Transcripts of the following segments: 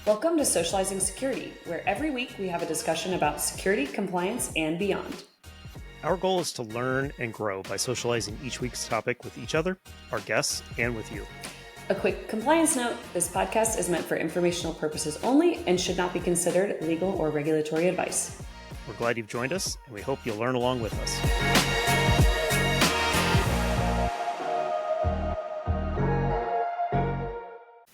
Welcome to Socializing Security, where every week we have a discussion about security, compliance, and beyond. Our goal is to learn and grow by socializing each week's topic with each other, our guests, and with you. A quick compliance note, this podcast is meant for informational purposes only and should not be considered legal or regulatory advice. We're glad you've joined us, and we hope you'll learn along with us.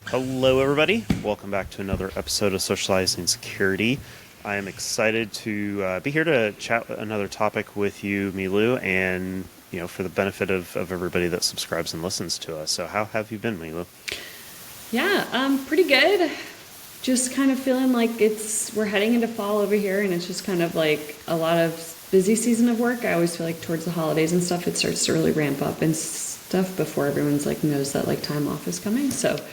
Hello, everybody. Welcome back to another episode of Socializing Security. I am excited to be here to chat another topic with you, Milou, and for the benefit of everybody that subscribes and listens to us. So how have you been, Milou? Yeah, pretty good. Just kind of feeling like we're heading into fall over here, and it's just kind of like a lot of busy season of work. I always feel like towards the holidays and stuff, it starts to really ramp up and stuff before everyone's knows that time off is coming. So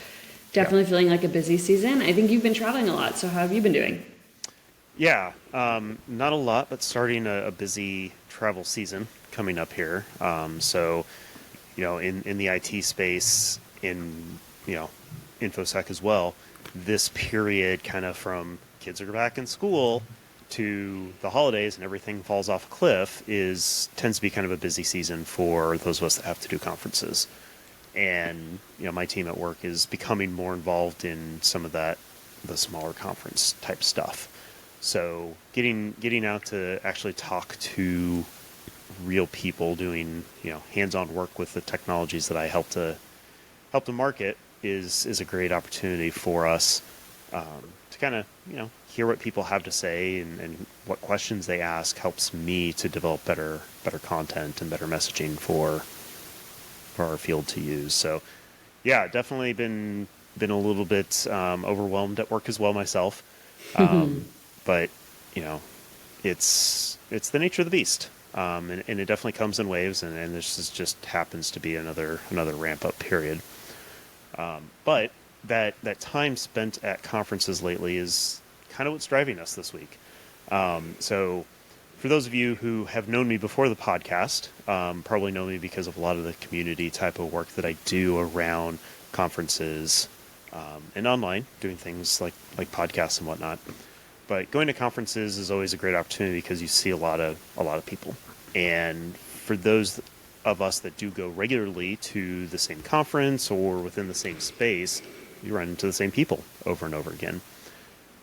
definitely feeling like a busy season. I think you've been traveling a lot. So how have you been doing? Yeah, not a lot, but starting a busy travel season coming up here. In the IT space, in InfoSec as well, this period kind of from kids are back in school to the holidays and everything falls off a cliff tends to be kind of a busy season for those of us that have to do conferences. And my team at work is becoming more involved in some of the smaller conference type stuff. So getting out to actually talk to real people doing hands-on work with the technologies that I help to market is a great opportunity for us to kind of hear what people have to say and what questions they ask helps me to develop better content and better messaging for our field to use. So yeah, definitely been a little bit overwhelmed at work as well myself. But it's the nature of the beast, and it definitely comes in waves, and this just happens to be another ramp up period. But that time spent at conferences lately is kind of what's driving us this week. So for those of you who have known me before the podcast, probably know me because of a lot of the community type of work that I do around conferences and online, doing things like podcasts and whatnot. But going to conferences is always a great opportunity because you see a lot of people. And for those of us that do go regularly to the same conference or within the same space, you run into the same people over and over again.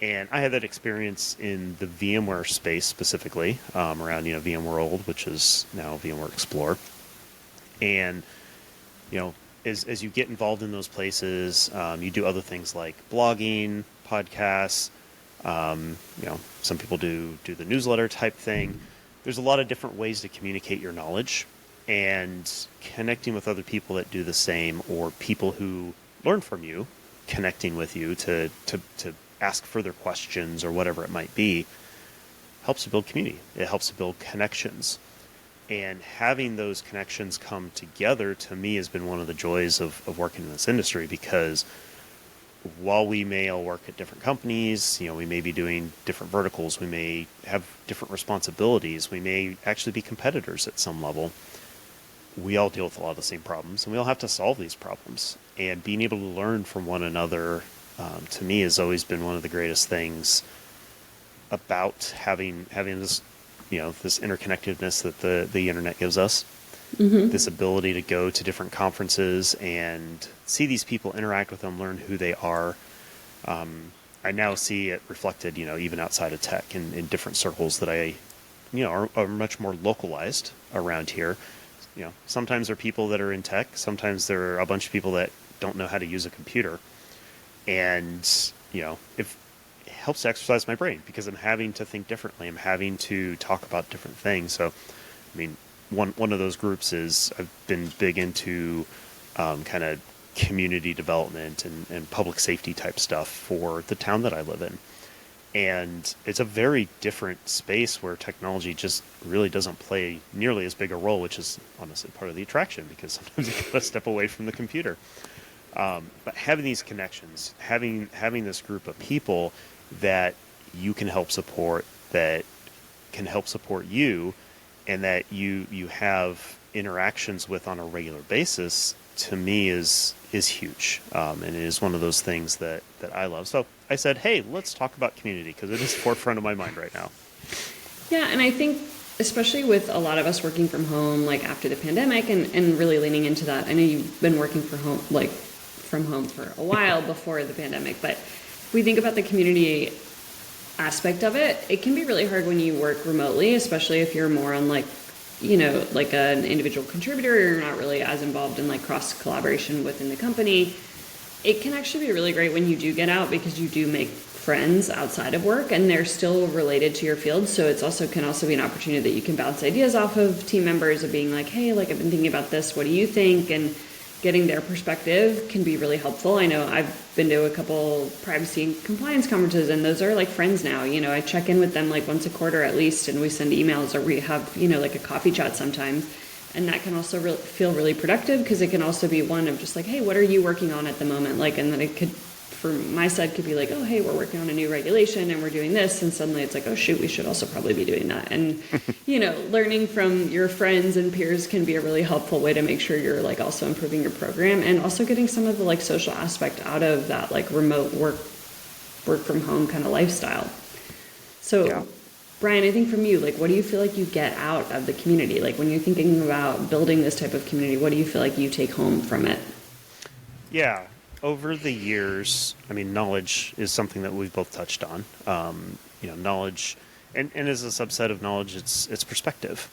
And I had that experience in the VMware space specifically, around VMworld, which is now VMware Explore. And as you get involved in those places, you do other things like blogging, podcasts. Some people do the newsletter type thing. There's a lot of different ways to communicate your knowledge, and connecting with other people that do the same, or people who learn from you, connecting with you to ask further questions or whatever it might be, helps to build community. It helps to build connections. And having those connections come together, to me, has been one of the joys of working in this industry, because while we may all work at different companies, we may be doing different verticals, we may have different responsibilities, we may actually be competitors at some level, we all deal with a lot of the same problems, and we all have to solve these problems. And being able to learn from one another, to me, has always been one of the greatest things about having this, this interconnectedness that the internet gives us. Mm-hmm. This ability to go to different conferences and see these people, interact with them, learn who they are. I now see it reflected, even outside of tech in different circles that I, are much more localized around here. Sometimes there are people that are in tech. Sometimes there are a bunch of people that don't know how to use a computer. And, it helps to exercise my brain because I'm having to think differently. I'm having to talk about different things. So, one of those groups is I've been big into kind of community development and public safety type stuff for the town that I live in. And it's a very different space where technology just really doesn't play nearly as big a role, which is honestly part of the attraction, because sometimes you gotta step away from the computer. But having these connections, having this group of people that you can help support, that can help support you, and that you have interactions with on a regular basis, to me is huge. And it is one of those things that I love. So I said, hey, let's talk about community because it is forefront of my mind right now. Yeah, and I think especially with a lot of us working from home, like after the pandemic and really leaning into that. I know you've been working from home for a while before the pandemic, but if we think about the community aspect of it, it can be really hard when you work remotely, especially if you're more on like an individual contributor, or you're not really as involved in like cross collaboration within the company. It can actually be really great when you do get out because you do make friends outside of work and they're still related to your field. So it's can also be an opportunity that you can bounce ideas off of team members of being like, hey, like I've been thinking about this, what do you think? And getting their perspective can be really helpful. I know I've been to a couple privacy and compliance conferences and those are like friends now. I check in with them like once a quarter at least and we send emails or we have, like a coffee chat sometimes. And that can also feel really productive because it can also be one of just like, hey, what are you working on at the moment? Like, and then it could, from my side, could be like, oh, hey, we're working on a new regulation and we're doing this. And suddenly it's like, oh, shoot, we should also probably be doing that. And, learning from your friends and peers can be a really helpful way to make sure you're like also improving your program and also getting some of the like social aspect out of that like remote work from home kind of lifestyle. So yeah. Brian, I think from you, like, what do you feel like you get out of the community? Like, when you're thinking about building this type of community, what do you feel like you take home from it? Yeah. Over the years, I mean, knowledge is something that we've both touched on. Knowledge, and as a subset of knowledge, it's perspective.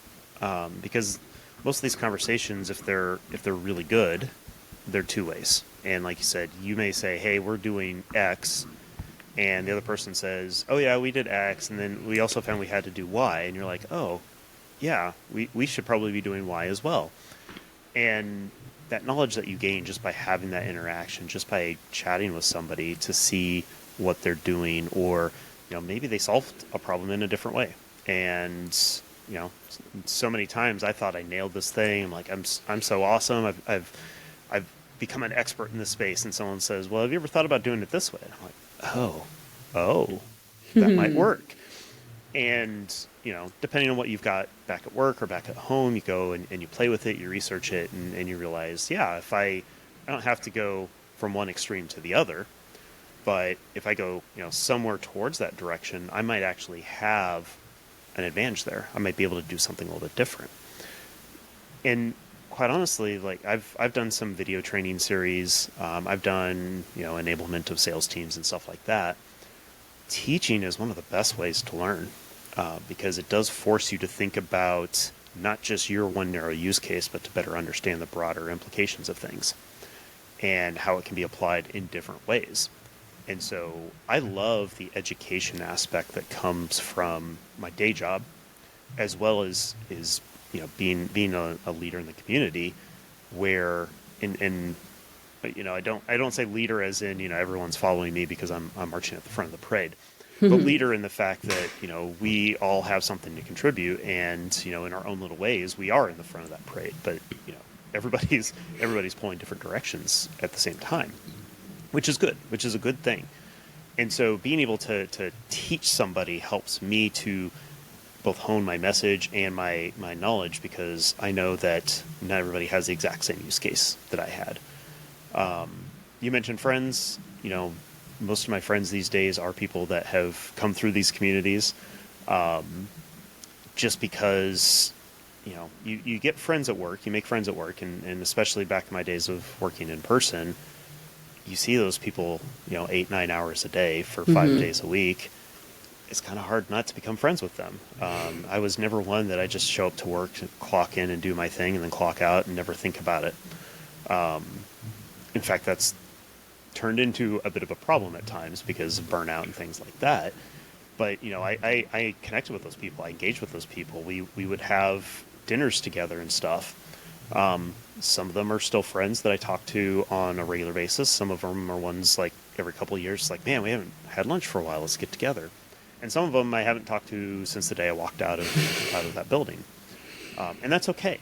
Because most of these conversations, if they're really good, they're two ways. And like you said, you may say, hey, we're doing X, and the other person says, oh, yeah, we did X, and then we also found we had to do Y. And you're like, oh, yeah, we should probably be doing Y as well. And that knowledge that you gain just by having that interaction, just by chatting with somebody to see what they're doing, or, maybe they solved a problem in a different way. And, so many times I thought I nailed this thing. I'm like, I'm so awesome. I've become an expert in this space. And someone says, well, have you ever thought about doing it this way? And I'm like, oh, that might work. And, depending on what you've got back at work or back at home, you go and you play with it, you research it, and you realize, yeah, if I don't have to go from one extreme to the other, but if I go, somewhere towards that direction, I might actually have an advantage there. I might be able to do something a little bit different. And quite honestly, like I've done some video training series. I've done, enablement of sales teams and stuff like that. Teaching is one of the best ways to learn because it does force you to think about not just your one narrow use case, but to better understand the broader implications of things and how it can be applied in different ways. And so I love the education aspect that comes from my day job, as well as being a leader in the community, where I don't say leader as in everyone's following me because I'm marching at the front of the parade, but leader in the fact that we all have something to contribute, and in our own little ways we are in the front of that parade, but everybody's pulling different directions at the same time, which is a good thing. And so being able to teach somebody helps me to both hone my message and my knowledge, because I know that not everybody has the exact same use case that I had. You mentioned friends. Most of my friends these days are people that have come through these communities, just because you get friends at work, you make friends at work, and especially back in my days of working in person, you see those people 8-9 hours a day for 5 days a week. It's kind of hard not to become friends with them. I was never one that I just show up to work, to clock in and do my thing and then clock out and never think about it. In fact, that's turned into a bit of a problem at times because of burnout and things like that. But, I connected with those people. I engaged with those people. We would have dinners together and stuff. Some of them are still friends that I talk to on a regular basis. Some of them are ones like every couple of years, like, man, we haven't had lunch for a while. Let's get together. And some of them I haven't talked to since the day I walked out of that building. And that's okay.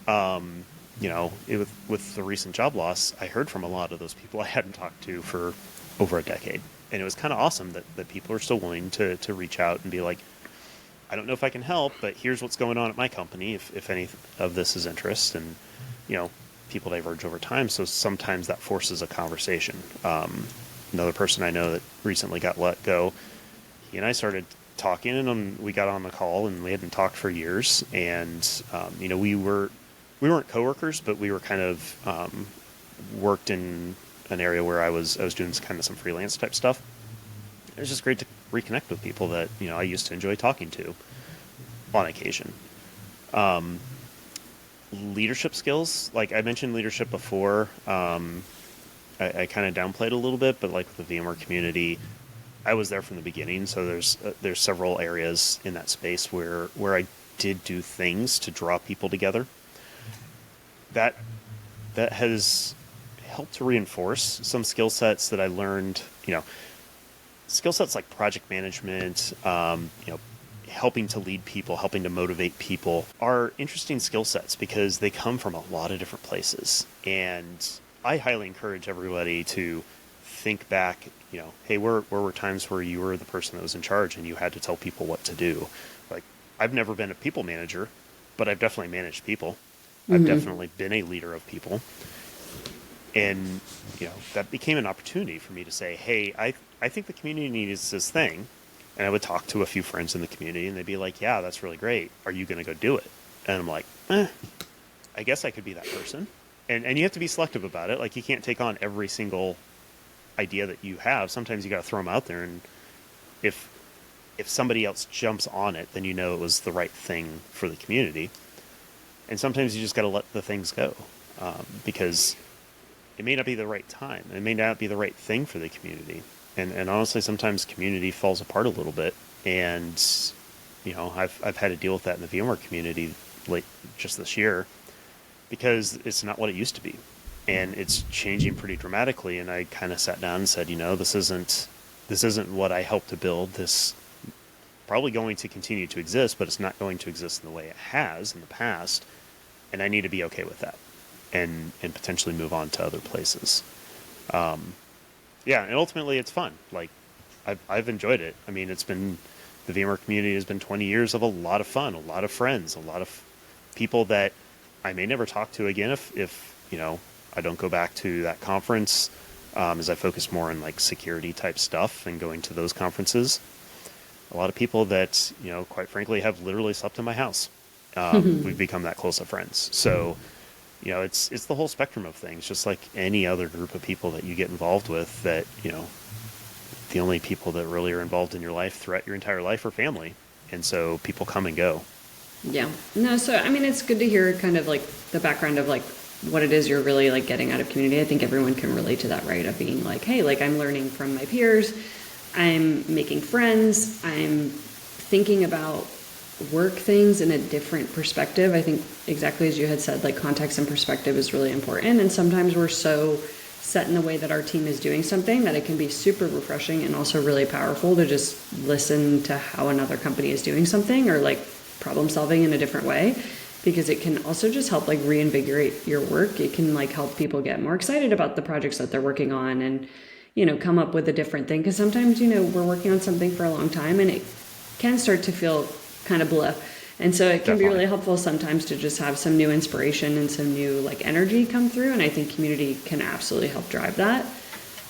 With the recent job loss, I heard from a lot of those people I hadn't talked to for over a decade. And it was kind of awesome that people are still willing to reach out and be like, I don't know if I can help, but here's what's going on at my company, if any of this is interest. And, people diverge over time, so sometimes that forces a conversation. another person I know that recently got let go. He and I started talking, and we got on the call, and we hadn't talked for years. And we weren't coworkers, but we were kind of worked in an area where I was doing kind of some freelance type stuff. It was just great to reconnect with people that I used to enjoy talking to on occasion. Leadership skills, like I mentioned leadership before. I kind of downplayed a little bit, but like with the VMware community, I was there from the beginning. So there's several areas in that space where I did do things to draw people together. That has helped to reinforce some skill sets that I learned. Skill sets like project management, helping to lead people, helping to motivate people are interesting skill sets because they come from a lot of different places. And I highly encourage everybody to think back, hey, where were times where you were the person that was in charge and you had to tell people what to do? Like, I've never been a people manager, but I've definitely managed people. I've definitely been a leader of people. And, that became an opportunity for me to say, hey, I think the community needs this thing. And I would talk to a few friends in the community, and they'd be like, yeah, that's really great. Are you going to go do it? And I'm like, I guess I could be that person. And you have to be selective about it. Like, you can't take on every single idea that you have. Sometimes you got to throw them out there. And if somebody else jumps on it, then it was the right thing for the community. And sometimes you just got to let the things go because it may not be the right time. It may not be the right thing for the community. And honestly, sometimes community falls apart a little bit. And, I've had to deal with that in the VMware community just this year because it's not what it used to be. And it's changing pretty dramatically. And I kind of sat down and said, this isn't what I helped to build. This probably going to continue to exist, but it's not going to exist in the way it has in the past. And I need to be okay with that and potentially move on to other places. Yeah, and ultimately it's fun. Like, I've enjoyed it. I mean, the VMware community has been 20 years of a lot of fun, a lot of friends, a lot of people that I may never talk to again if I don't go back to that conference, as I focus more on like security type stuff and going to those conferences. A lot of people that, quite frankly, have literally slept in my house. We've become that close of friends. So, it's the whole spectrum of things, just like any other group of people that you get involved with that, the only people that really are involved in your life throughout your entire life are family. And so people come and go. Yeah. No, so, I mean, it's good to hear kind of like the background of like what it is you're really like getting out of community. I think everyone can relate to that, right? Of being like, hey, like I'm learning from my peers. I'm making friends. I'm thinking about work things in a different perspective. I think exactly as you had said, like context and perspective is really important. And sometimes we're so set in the way that our team is doing something that it can be super refreshing and also really powerful to just listen to how another company is doing something or like problem solving in a different way, because it can also just help like reinvigorate your work. It can like help people get more excited about the projects that they're working on and come up with a different thing. Because sometimes, we're working on something for a long time and it can start to feel kind of blah. And so it can be really helpful sometimes to just have some new inspiration and some new like energy come through. And I think community can absolutely help drive that.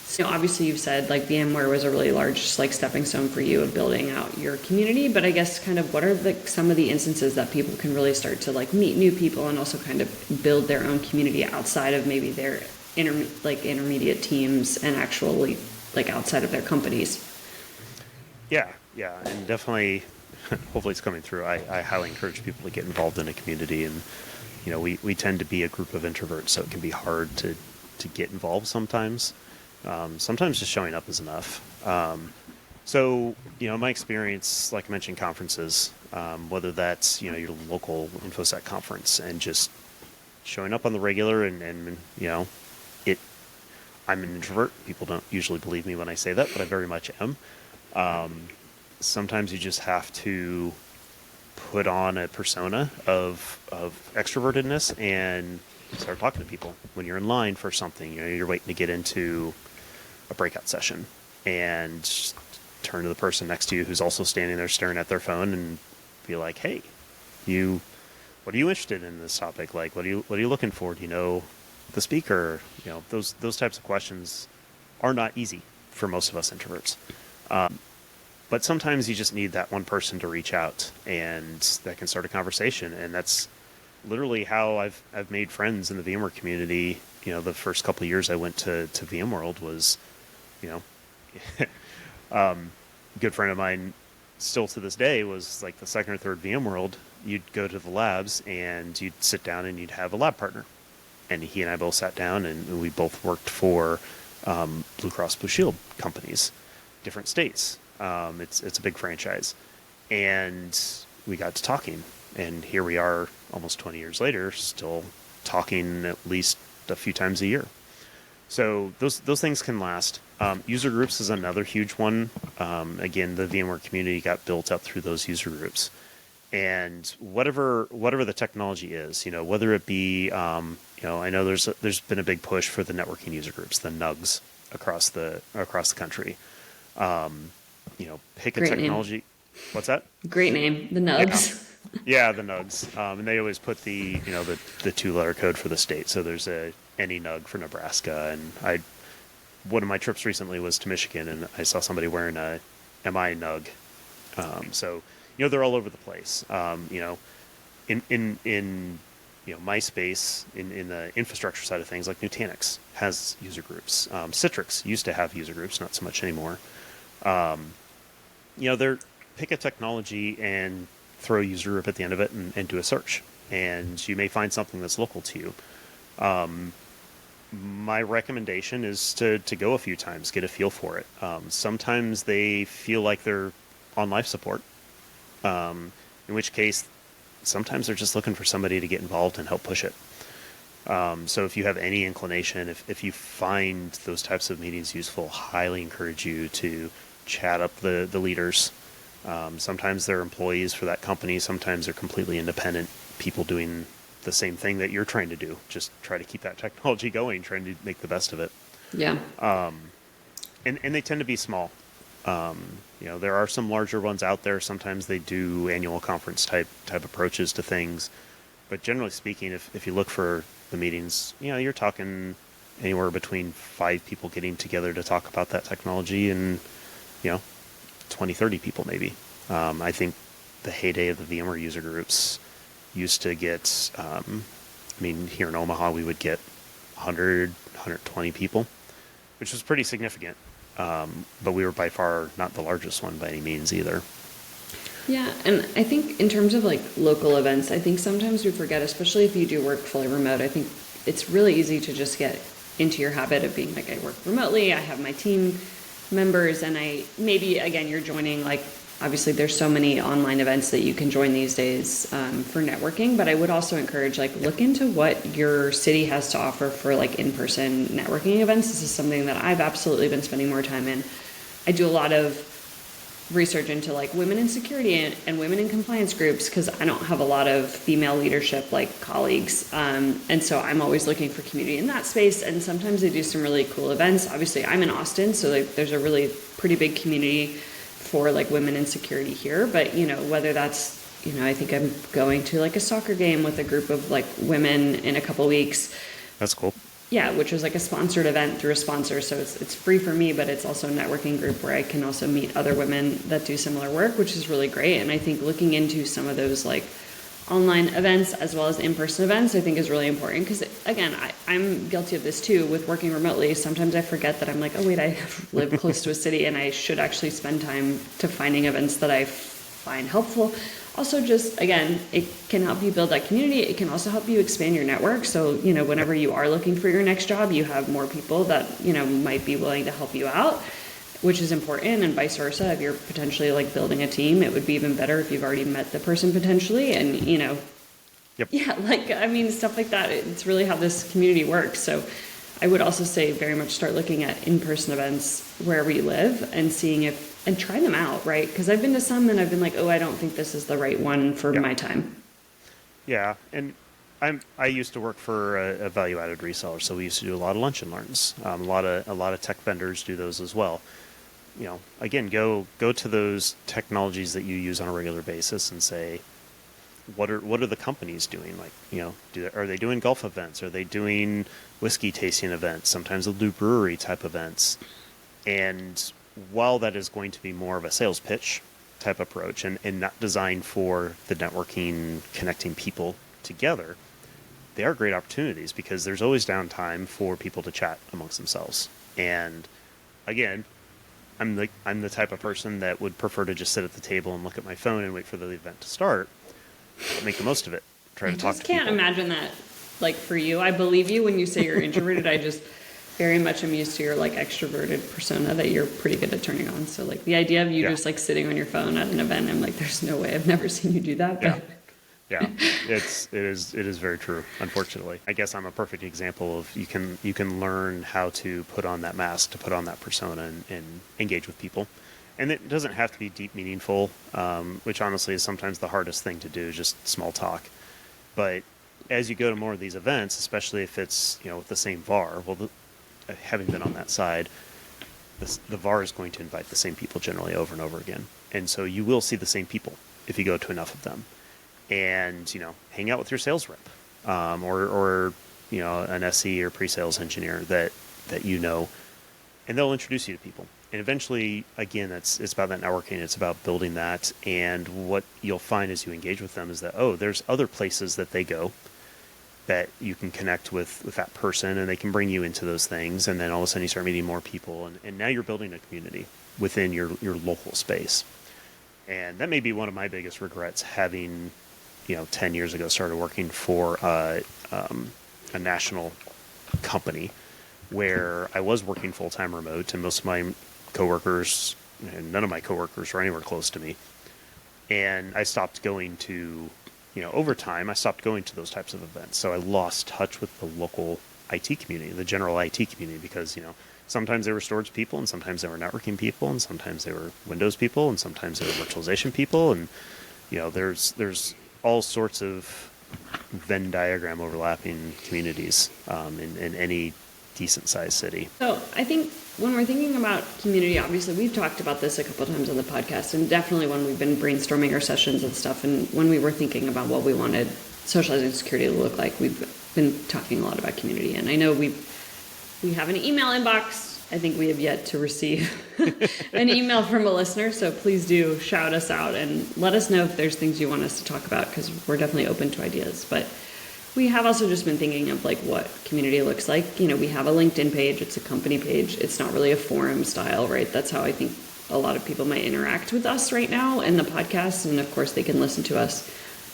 So obviously you've said like VMware was a really large just like stepping stone for you of building out your community. But I guess kind of what are like some of the instances that people can really start to like meet new people and also kind of build their own community outside of maybe their intermediate teams and actually like outside of their companies? Yeah, and definitely, hopefully it's coming through. I highly encourage people to get involved in a community, and we tend to be a group of introverts, so it can be hard to get involved sometimes. Sometimes just showing up is enough. So my experience, like I mentioned, conferences, whether that's your local InfoSec conference and just showing up on the regular and I'm an introvert. People don't usually believe me when I say that, but I very much am. Sometimes you just have to put on a persona of extrovertedness and start talking to people. When you're in line for something, you're waiting to get into a breakout session, and just turn to the person next to you who's also standing there staring at their phone and be like, hey, what are you interested in this topic? Like, what are you looking for? Do you know the speaker? Those types of questions are not easy for most of us introverts. But sometimes you just need that one person to reach out, and that can start a conversation. And that's literally how I've made friends in the VMware community. You know, the first couple of years I went to VMworld was, you know, a good friend of mine still to this day was like the second or third VMworld. You'd go to the labs and you'd sit down and you'd have a lab partner. And he and I both sat down and we both worked for Blue Cross Blue Shield companies, different states. It's a big franchise. And we got to talking. And here we are almost 20 years later, still talking at least a few times a year. So those things can last. User groups is another huge one. Again, the VMware community got built up through those user groups. And whatever the technology is, you know, whether it be, you know, I know there's been a big push for the networking user groups, the NUGs across the country. You know, pick a Great technology. Name. What's that? Great name, the Nugs. Yeah, the NUGs. And they always put the 2-letter code for the state. So there's any NUG for Nebraska. And one of my trips recently was to Michigan, and I saw somebody wearing a MI NUG. So, you know, they're all over the place. You know, in you know, my space, in the infrastructure side of things, like Nutanix has user groups. Citrix used to have user groups, not so much anymore. You know, pick a technology and throw a user group at the end of it and do a search. And you may find something that's local to you. My recommendation is to go a few times, get a feel for it. Sometimes they feel like they're on life support, in which case sometimes they're just looking for somebody to get involved and help push it. So if you have any inclination, if you find those types of meetings useful, highly encourage you to chat up the leaders. Sometimes they're employees for that company. Sometimes they're completely independent people doing the same thing that you're trying to do. Just try to keep that technology going, trying to make the best of it. Yeah. And they tend to be small. You know, there are some larger ones out there. Sometimes they do annual conference type approaches to things. But generally speaking, if you look for the meetings, you know, you're talking anywhere between 5 people getting together to talk about that technology and, you know, 20, 30 people maybe. I think the heyday of the VMware user groups used to get, I mean, here in Omaha, we would get 100, 120 people, which was pretty significant. But we were by far not the largest one by any means either. Yeah, and I think in terms of like local events, I think sometimes we forget, especially if you do work fully remote, I think it's really easy to just get into your habit of being like, I work remotely, I have my team members, and maybe again, you're joining, like, obviously there's so many online events that you can join these days for networking, but I would also encourage, like, look into what your city has to offer for like in-person networking events. This is something that I've absolutely been spending more time in. I do a lot of research into like women in security and women in compliance groups because I don't have a lot of female leadership like colleagues, and so I'm always looking for community in that space. And sometimes they do some really cool events. Obviously I'm in Austin, so like there's a really pretty big community for like women in security here, but you know, whether that's, you know, I think I'm going to like a soccer game with a group of like women in a couple weeks. That's cool. Yeah, which was like a sponsored event through a sponsor. So it's free for me, but it's also a networking group where I can also meet other women that do similar work, which is really great. And I think looking into some of those like online events as well as in-person events, I think is really important. Because again, I'm guilty of this too with working remotely. Sometimes I forget that I'm like, oh wait, I live close to a city and I should actually spend time to finding events that I find helpful. Also, just, again, it can help you build that community. It can also help you expand your network. So, you know, whenever you are looking for your next job, you have more people that, you know, might be willing to help you out, which is important, and vice versa. If you're potentially like building a team, it would be even better if you've already met the person potentially, and, you know, Yep. Yeah, like, I mean, stuff like that. It's really how this community works. So I would also say very much start looking at in-person events wherever you live and seeing if, and try them out, right? Because I've been to some and I've been like, oh, I don't think this is the right one for my time. Yeah, and I used to work for a value-added reseller, so we used to do a lot of lunch and learns. A lot of tech vendors do those as well. You know, again, go to those technologies that you use on a regular basis and say, what are the companies doing? Like, you know, are they doing golf events? Are they doing whiskey tasting events? Sometimes they'll do brewery type events. And while that is going to be more of a sales pitch type approach and not designed for the networking, connecting people together, they are great opportunities because there's always downtime for people to chat amongst themselves. And again, I'm the type of person that would prefer to just sit at the table and look at my phone and wait for the event to start. Make the most of it. Try to talk to people. I just can't imagine that, like, for you. I believe you when you say you're introverted. I just very much am used to your, like, extroverted persona that you're pretty good at turning on. So, like, the idea of you just, like, sitting on your phone at an event, I'm like, there's no way. I've never seen you do that. But Yeah, it is very true. Unfortunately, I guess I'm a perfect example of you can learn how to put on that mask, to put on that persona, and engage with people. And it doesn't have to be deep, meaningful, which honestly is sometimes the hardest thing to do, just small talk. But as you go to more of these events, especially if it's with the same VAR, having been on that side, the VAR is going to invite the same people generally over and over again, and so you will see the same people if you go to enough of them. And hang out with your sales rep, or an SE or pre-sales engineer that and they'll introduce you to people. And eventually, again, it's about that networking. It's about building that. And what you'll find as you engage with them is that there's other places that they go that you can connect with that person, and they can bring you into those things. And then all of a sudden, you start meeting more people, and now you're building a community within your local space. And that may be one of my biggest regrets, having 10 years ago started working for a national company where I was working full-time remote, and most of my coworkers, and none of my coworkers were anywhere close to me. And I stopped going to, over time, I stopped going to those types of events. So I lost touch with the local IT community, the general IT community, because, sometimes they were storage people, and sometimes they were networking people, and sometimes they were Windows people, and sometimes they were virtualization people. And, there's all sorts of Venn diagram overlapping communities in any decent sized city. So I think when we're thinking about community, obviously we've talked about this a couple of times on the podcast, and definitely when we've been brainstorming our sessions and stuff, and when we were thinking about what we wanted socializing security to look like, we've been talking a lot about community. And I know we have an email inbox. I think we have yet to receive an email from a listener, so please do shout us out and let us know if there's things you want us to talk about, because we're definitely open to ideas. But we have also just been thinking of like what community looks like. We have a LinkedIn page. It's a company page. It's not really a forum style, right? That's how I think a lot of people might interact with us right now in the podcast. And of course, they can listen to us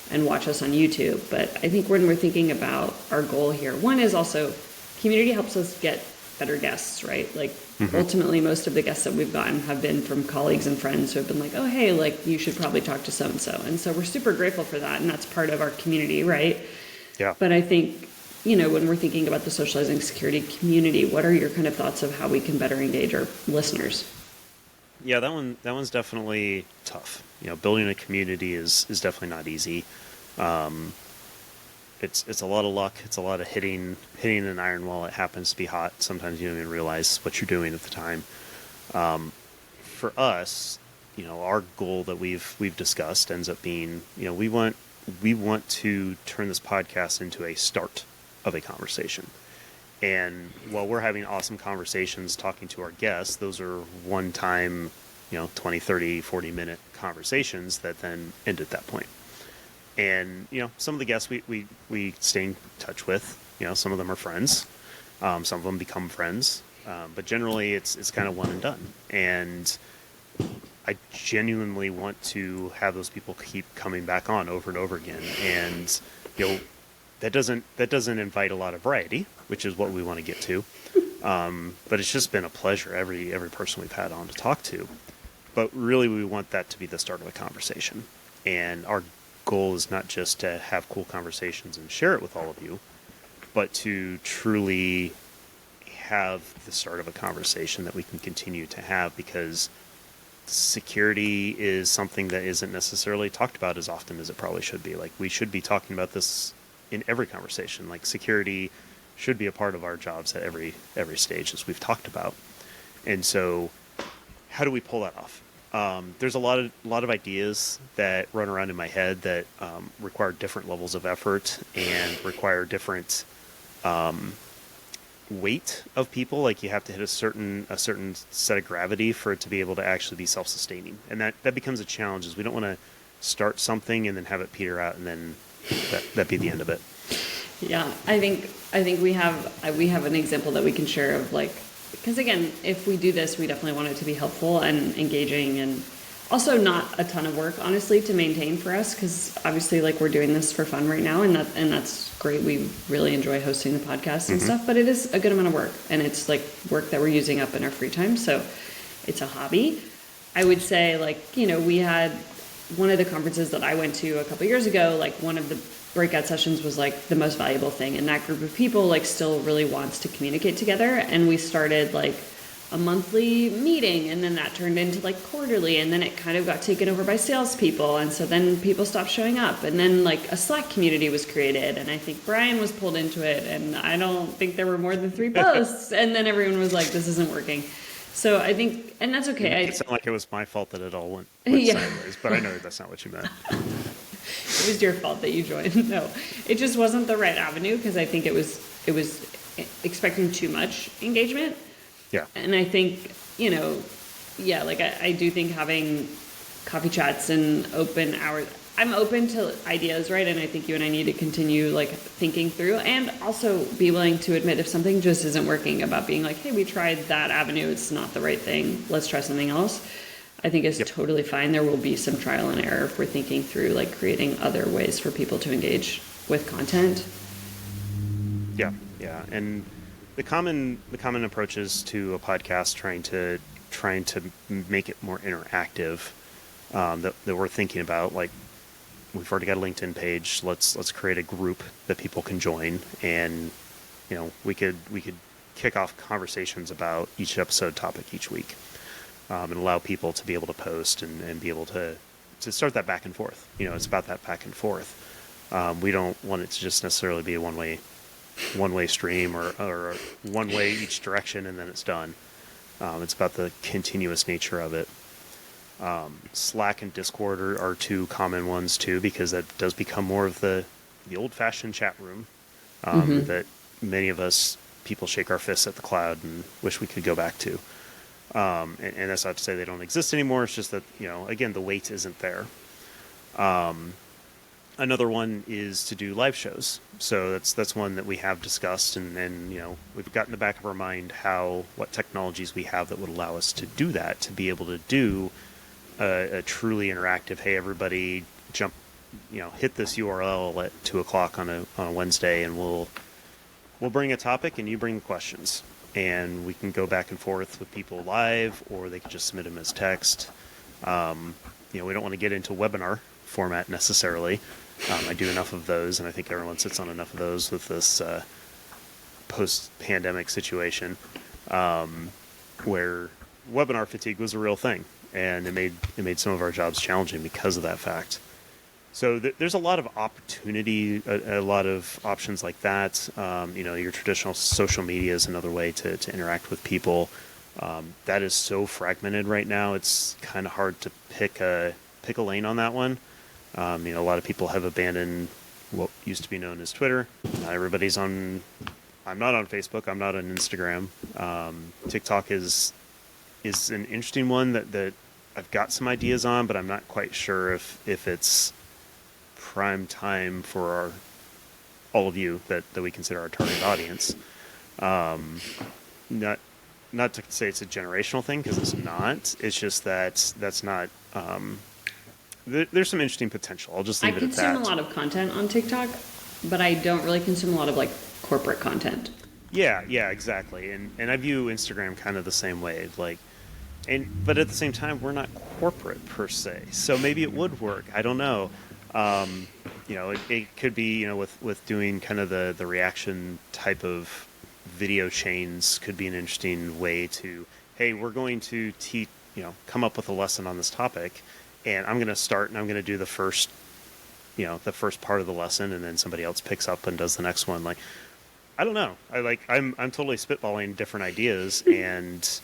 and watch us on YouTube. But I think when we're thinking about our goal here, one is also community helps us get better guests, right? Like ultimately most of the guests that we've gotten have been from colleagues and friends who have been like, oh, hey, like you should probably talk to so-and-so. And so we're super grateful for that. And that's part of our community, right? Yeah. But I think, when we're thinking about the socializing security community, what are your kind of thoughts of how we can better engage our listeners? Yeah, that one's definitely tough. Building a community is definitely not easy. It's a lot of luck. It's a lot of hitting an iron while it happens to be hot. Sometimes you don't even realize what you're doing at the time. For us, our goal that we've discussed ends up being, we want to turn this podcast into a start of a conversation. And while we're having awesome conversations talking to our guests, those are one-time, 20, 30, 40-minute conversations that then end at that point. And, some of the guests we stay in touch with, some of them are friends. Some of them become friends. But generally, it's kind of one and done. And I genuinely want to have those people keep coming back on over and over again. And, that doesn't invite a lot of variety, which is what we want to get to. But it's just been a pleasure, every person we've had on to talk to. But really, we want that to be the start of a conversation. And our goal is not just to have cool conversations and share it with all of you, but to truly have the start of a conversation that we can continue to have, because security is something that isn't necessarily talked about as often as it probably should be. Like, we should be talking about this in every conversation. Like, security should be a part of our jobs at every stage, as we've talked about. And so how do we pull that off? There's a lot of ideas that run around in my head that require different levels of effort and require different weight of people. Like you have to hit a certain set of gravity for it to be able to actually be self-sustaining, and that becomes a challenge. Is we don't want to start something and then have it peter out and then that be the end of it. Yeah, I think we have an example that we can share of like, because again, if we do this, we definitely want it to be helpful and engaging, and also not a ton of work, honestly, to maintain for us, because obviously like we're doing this for fun right now, and that's great. We really enjoy hosting the podcast and stuff, but it is a good amount of work, and it's like work that we're using up in our free time, so it's a hobby. I would say, like, you know, we had one of the conferences that I went to a couple years ago, like one of the breakout sessions was like the most valuable thing, and that group of people like still really wants to communicate together, and we started like a monthly meeting, and then that turned into like quarterly, and then it kind of got taken over by salespeople, and so then people stopped showing up, and then like a Slack community was created, and I think Brian was pulled into it, and I don't think there were more than 3 posts, and then everyone was like, this isn't working. So I think, and that's okay. It sounded like it was my fault that it all went Yeah. sideways, but I know that's not what you meant. It was your fault that you joined. No, it just wasn't the right avenue, because I think it was expecting too much engagement. Yeah. And I think, you know, yeah, like I do think having coffee chats and open hours, I'm open to ideas, right? And I think you and I need to continue like thinking through, and also be willing to admit if something just isn't working, about being like, hey, we tried that avenue, it's not the right thing, let's try something else. I think it's totally fine. There will be some trial and error if we're thinking through like creating other ways for people to engage with content. Yeah. And the common approaches to a podcast, trying to make it more interactive, that we're thinking about, like, we've already got a LinkedIn page. Let's create a group that people can join, and you know, we could kick off conversations about each episode topic each week, and allow people to be able to post and be able to start that back and forth. You know, it's about that back and forth. We don't want it to just necessarily be a one way stream or one way each direction and then it's done. It's about the continuous nature of it. Slack and Discord are 2 common ones too, because that does become more of the old-fashioned chat room that many of us people shake our fists at the cloud and wish we could go back to. And that's not to say they don't exist anymore. It's just that, you know, again, the weight isn't there. Another one is to do live shows. So that's one that we have discussed, and you know, we've got in the back of our mind what technologies we have that would allow us to do that, to be able to do a truly interactive, hey, everybody jump, you know, hit this URL at 2:00 on a Wednesday, and we'll bring a topic and you bring the questions, and we can go back and forth with people live, or they can just submit them as text. You know, we don't want to get into webinar format necessarily. I do enough of those, and I think everyone sits on enough of those with this post-pandemic situation, where webinar fatigue was a real thing, and it made some of our jobs challenging because of that fact. So there's a lot of opportunity, a lot of options like that. You know, your traditional social media is another way to interact with people. That is so fragmented right now. It's kind of hard to pick a lane on that one. You know, a lot of people have abandoned what used to be known as Twitter. Not everybody's on. I'm not on Facebook. I'm not on Instagram. TikTok is an interesting one that I've got some ideas on, but I'm not quite sure if it's prime time for all of you that we consider our target audience. Not to say it's a generational thing, because it's not. It's just that's not. There's some interesting potential. I'll just leave it at that. I consume a lot of content on TikTok, but I don't really consume a lot of like corporate content. Yeah, exactly. And I view Instagram kind of the same way. Like, but at the same time, we're not corporate per se, so maybe it would work. I don't know. You know, it could be, you know, with doing kind of the reaction type of video chains could be an interesting way to, hey, we're going to come up with a lesson on this topic, and I'm going to start and I'm going to do the first part of the lesson, and then somebody else picks up and does the next one. Like, I don't know. I'm totally spitballing different ideas, and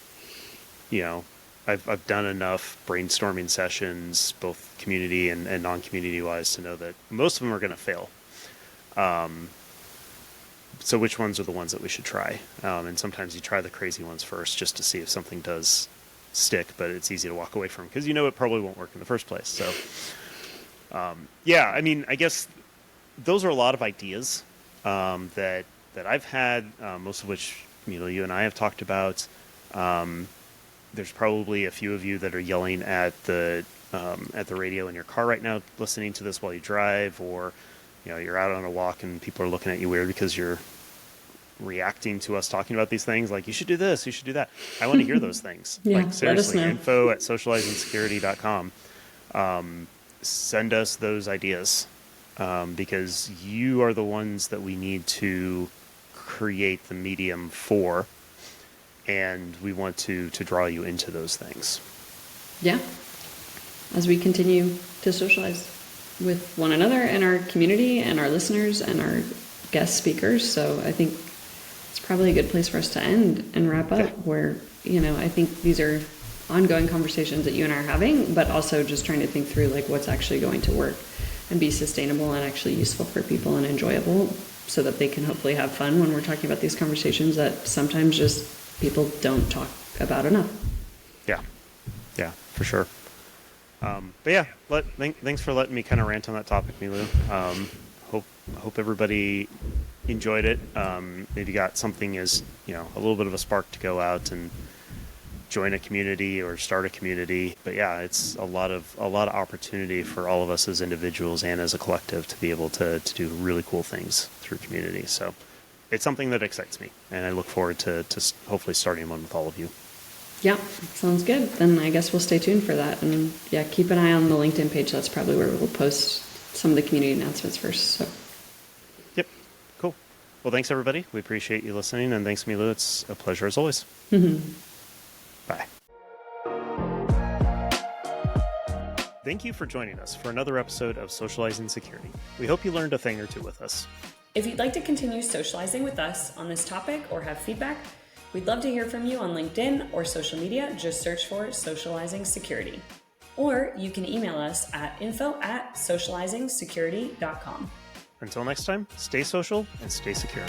you know, I've done enough brainstorming sessions, both community and non-community wise, to know that most of them are going to fail. so which ones are the ones that we should try? And sometimes you try the crazy ones first just to see if something does stick, but it's easy to walk away from because it probably won't work in the first place. So, I guess those are a lot of ideas that I've had, most of which you and I have talked about. There's probably a few of you that are yelling at the radio in your car right now, listening to this while you drive, or you're out on a walk and people are looking at you weird because you're reacting to us talking about these things. Like, you should do this, you should do that. I want to hear those things. Yeah, like, seriously, let us know. info@socializingsecurity.com. Send us those ideas because you are the ones that we need to create the medium for, and we want to draw you into those things. Yeah. As we continue to socialize with one another and our community and our listeners and our guest speakers. So I think it's probably a good place for us to end and wrap up, where, I think these are ongoing conversations that you and I are having, but also just trying to think through like what's actually going to work and be sustainable and actually useful for people and enjoyable, so that they can hopefully have fun when we're talking about these conversations that sometimes just people don't talk about enough. Yeah, for sure. But yeah, thanks for letting me kind of rant on that topic, Milou. Hope everybody enjoyed it. Maybe got something as a little bit of a spark to go out and join a community or start a community. But yeah, it's a lot of opportunity for all of us as individuals and as a collective to be able to do really cool things through community. So it's something that excites me, and I look forward to hopefully starting one with all of you. Yeah, sounds good. Then I guess we'll stay tuned for that. And yeah, keep an eye on the LinkedIn page. That's probably where we'll post some of the community announcements first. So. Yep, cool. Well, thanks everybody. We appreciate you listening, and thanks, Milou. It's a pleasure as always. Bye. Thank you for joining us for another episode of Socializing Security. We hope you learned a thing or two with us. If you'd like to continue socializing with us on this topic or have feedback, we'd love to hear from you on LinkedIn or social media. Just search for Socializing Security. Or you can email us at info@socializingsecurity.com. Until next time, stay social and stay secure.